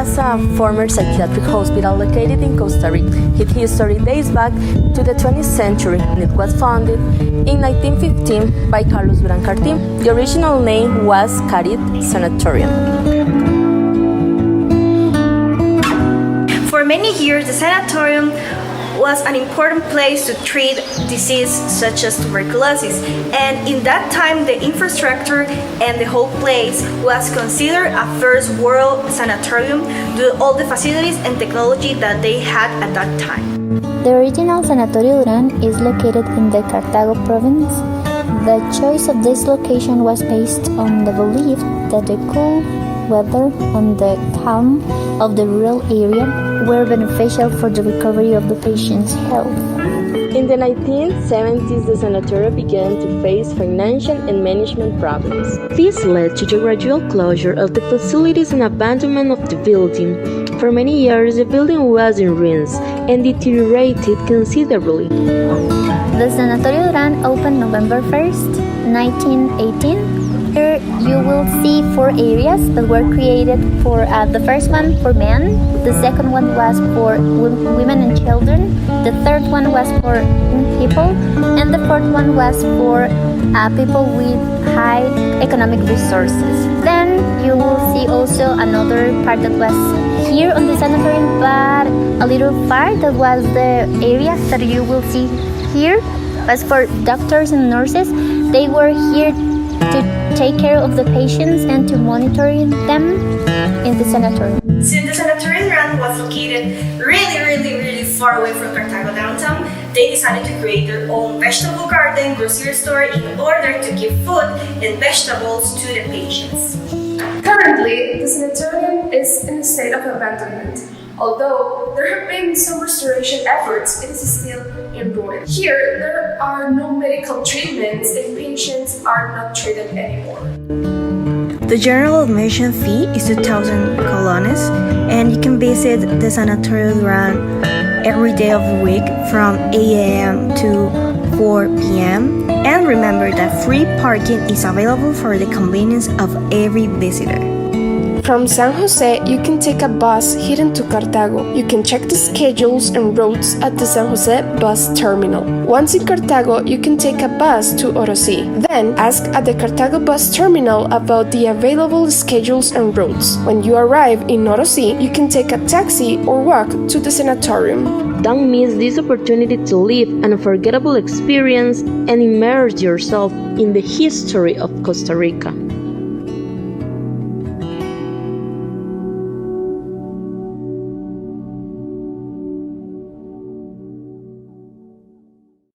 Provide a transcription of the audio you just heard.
was a former psychiatric hospital located in Costa Rica. Its history dates back to the 20th century, and it was founded in 1915 by Carlos Durán. The original name was Carit Sanatorium. For many years, the sanatorium was an important place to treat diseases such as tuberculosis, and in that time the infrastructure and the whole place was considered a first world sanatorium due to all the facilities and technology that they had at that time. The original Sanatorio Durán is located in the Cartago province. The choice of this location was based on the belief that the cool weather and the calm of the rural area were beneficial for the recovery of the patient's health. In the 1970s, the sanatorium began to face financial and management problems. This led to the gradual closure of the facilities and abandonment of the building. For many years, the building was in ruins and deteriorated considerably. The Sanatorio Durán opened November 1st, 1918. Here you will see 4 areas that were created for the first one for men, the second one was for women and children, the third one was for people, and the fourth one was for people with high economic resources. Then you will see also another part that was here on the sanatorium, but a little far, that was the area that you will see here, was for doctors and nurses. They were here to take care of the patients and to monitor them in the sanatorium. Since the Sanatorio Durán was located really far away from Cartago downtown, they decided to create their own vegetable garden, grocery store in order to give food and vegetables to the patients. Currently, the sanatorium is in a state of abandonment. Although there have been some restoration efforts, it is still in ruins. Here, there are no medical treatments and patients are not treated anymore. The general admission fee is 2,000 colones, and you can visit the Sanatorio Durán every day of the week from 8 a.m. to 4 p.m. And remember that free parking is available for the convenience of every visitor. From San Jose, you can take a bus heading to Cartago. You can check the schedules and routes at the San Jose bus terminal. Once in Cartago, you can take a bus to Orosi. Then, ask at the Cartago bus terminal about the available schedules and routes. When you arrive in Orosi, you can take a taxi or walk to the sanatorium. Don't miss this opportunity to live an unforgettable experience and immerse yourself in the history of Costa Rica.